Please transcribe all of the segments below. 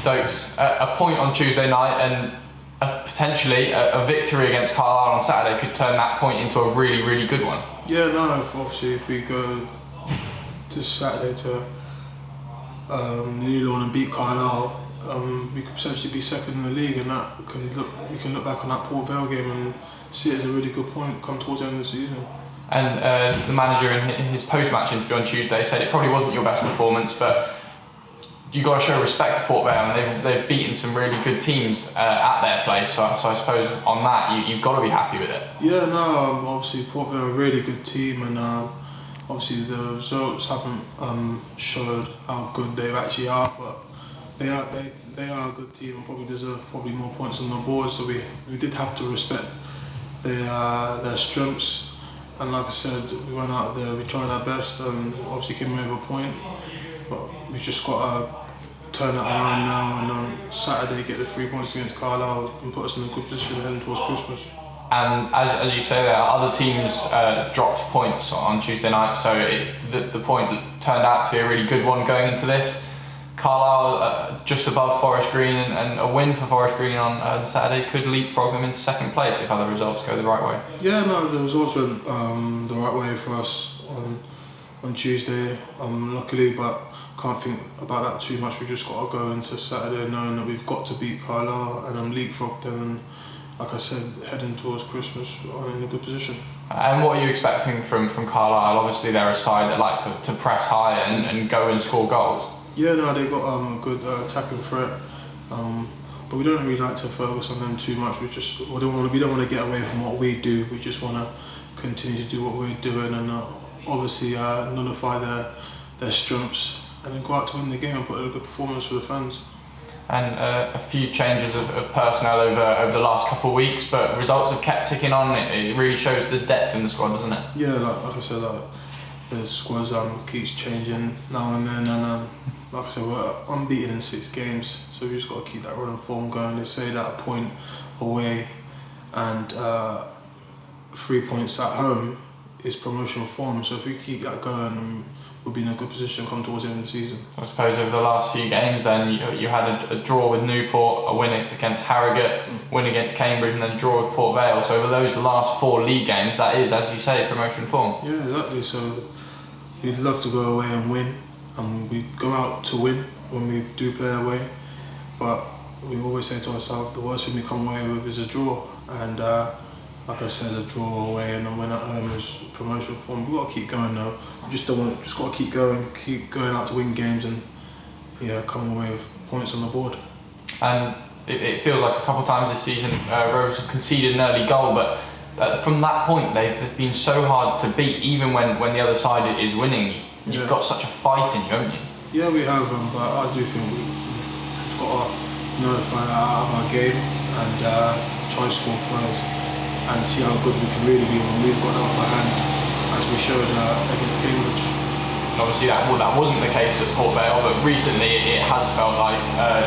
Stokes. A point on Tuesday night and potentially a victory against Carlisle on Saturday could turn that point into a really, really good one. Yeah, no, obviously if we go this Saturday to New Lawn and beat Carlisle, we could potentially be second in the league, and that we can look back on that Port Vale game and see it as a really good point come towards the end of the season. And the manager in his post-match interview on Tuesday said it probably wasn't your best performance, but you got to show respect to Port Vale, and they've beaten some really good teams at their place. So I suppose on that you've got to be happy with it. Yeah, no, obviously Port Vale are a really good team, and obviously the results haven't showed how good they actually are, but they are a good team and probably deserve more points on the board. So we did have to respect their strengths. And like I said, we went out there, we tried our best, and obviously came away with a point. But we've just got to turn it around now, and on Saturday get the 3 points against Carlisle and put us in a good position heading towards Christmas. And as you say there, other teams dropped points on Tuesday night, so the point turned out to be a really good one going into this. Carlisle just above Forest Green, and a win for Forest Green on Saturday could leapfrog them into second place if other results go the right way. Yeah, no, the results went the right way for us on Tuesday, luckily, but can't think about that too much. We've just got to go into Saturday knowing that we've got to beat Carlisle and leapfrog them, and like I said, heading towards Christmas in a good position. And what are you expecting from Carlisle? Obviously they're a side that like to press high and go and score goals. Yeah, no, they got a good attacking threat, but we don't really like to focus on them too much. We don't want to get away from what we do. We just want to continue to do what we're doing, and obviously nullify their strengths, and then go out to win the game and put in a good performance for the fans. And a few changes of personnel over the last couple of weeks, but results have kept ticking on. It really shows the depth in the squad, doesn't it? Yeah, like I said, the squad keeps changing now and then, and like I said, we're unbeaten in 6 games, so we've just got to keep that running form going. They say that a point away and 3 points at home is promotional form, so if we keep that going, we'll be in a good position come towards the end of the season. I suppose over the last few games then, you had a draw with Newport, a win against Harrogate, win against Cambridge, and then a draw with Port Vale. So over those last 4 league games, that is, as you say, promotion form. Yeah, exactly. So we'd love to go away and win, and we go out to win when we do play away, but we always say to ourselves, the worst thing we come away with is a draw, and like I said, a draw away and a win at home is promotion form. We've got to keep going though. We just got to keep going out to win games, and come away with points on the board. And it feels like a couple of times this season Rovers have conceded an early goal, but from that point they've been so hard to beat, even when the other side is winning. You've got such a fight in you, haven't you? Yeah, we have, but I do think we've got to nullify that out of our game and try and score first and see how good we can really be when we've got the upper hand, as we showed against Cambridge. Obviously that wasn't the case at Port Vale, but recently it has felt like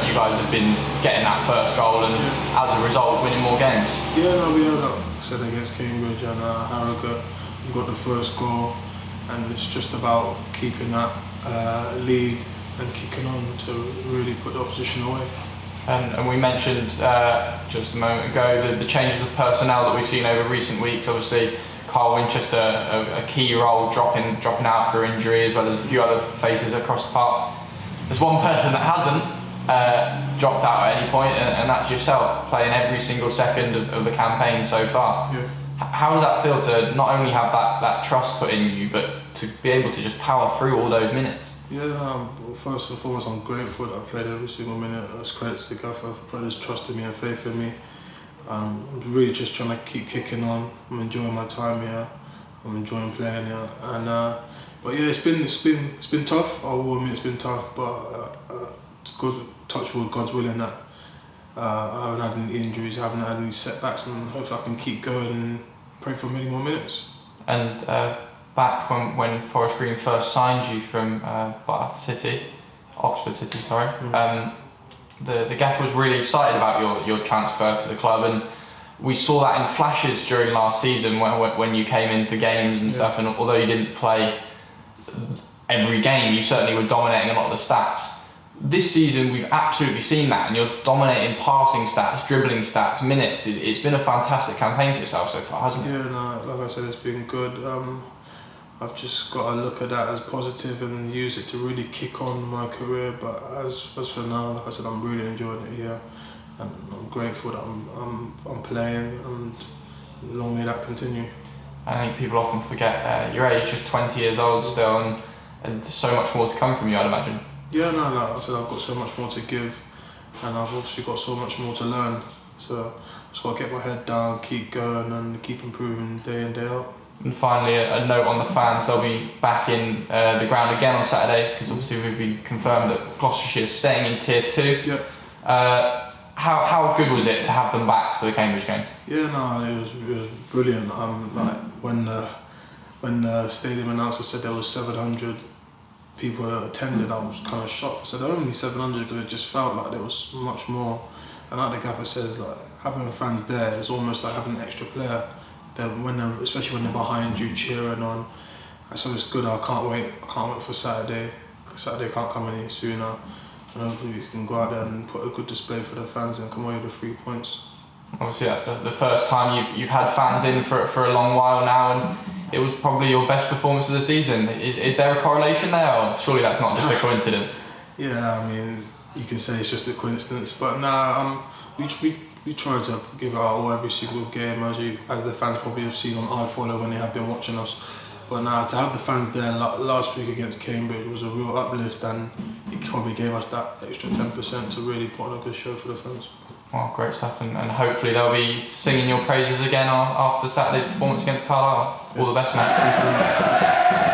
you guys have been getting that first goal and as a result winning more games. Yeah, no, we have, like I said, against Cambridge and Harrogate, we got the first goal, and it's just about keeping that lead and kicking on to really put the opposition away. And we mentioned just a moment ago the changes of personnel that we've seen over recent weeks. Obviously, Carl Winchester, a key role, dropping out for injury, as well as a few other faces across the park. There's one person that hasn't dropped out at any point, and that's yourself, playing every single second of the campaign so far. Yeah. How does that feel to not only have that trust put in you, but to be able to just power through all those minutes? Yeah, well, first and foremost, I'm grateful that I played every single minute. That's credit to the gaffer. Players trusted me and faith in me. I'm really just trying to keep kicking on. I'm enjoying my time here. I'm enjoying playing here. And but yeah, it's been tough. I will admit it's been tough, but it's good. Touch wood, God's willing that I haven't had any injuries, I haven't had any setbacks, and hopefully I can keep going and pray for many more minutes. And back when Forest Green first signed you from Oxford City, the gaffer was really excited about your transfer to the club, and we saw that in flashes during last season when you came in for games and stuff, and although you didn't play every game, you certainly were dominating a lot of the stats. this season we've absolutely seen that, and you're dominating passing stats, dribbling stats, minutes. It's been a fantastic campaign for yourself so far, hasn't it? Yeah, no, like I said, it's been good. I've just got to look at that as positive and use it to really kick on my career. But as for now, like I said, I'm really enjoying it here, and I'm grateful that I'm playing, and long may that continue. I think people often forget your age, just 20 years old still, and so much more to come from you, I'd imagine. Yeah, no, like I said, I've got so much more to give, and I've obviously got so much more to learn. So I've just got to get my head down, keep going, and keep improving day in, day out. And finally, a note on the fans: they'll be back in the ground again on Saturday, because obviously we've been confirmed that Gloucestershire is staying in Tier 2. Yeah. How good was it to have them back for the Cambridge game? Yeah, no, it was brilliant. Like when the stadium announcer said there was 700 people that attended, I was kind of shocked. I said only 700 because it just felt like there was much more. And like the gaffer says, like having fans there is almost like having an extra player. Especially when they're behind you cheering on. So it's good. I can't wait for Saturday. Saturday can't come any sooner. And hopefully we can go out there and put a good display for the fans and come away with 3 points. Obviously that's the first time you've had fans in for a long while now, and it was probably your best performance of the season. Is there a correlation there, or surely that's not just a coincidence? Yeah, I mean, you can say it's just a coincidence, but nah, we try to give it our all every single game, as the fans probably have seen on iFollow when they have been watching us. But now to have the fans there last week against Cambridge was a real uplift, and it probably gave us that extra 10% to really put on a good show for the fans. Well, great stuff, and hopefully they'll be singing your praises again after Saturday's performance against Carlisle. All the best, mate.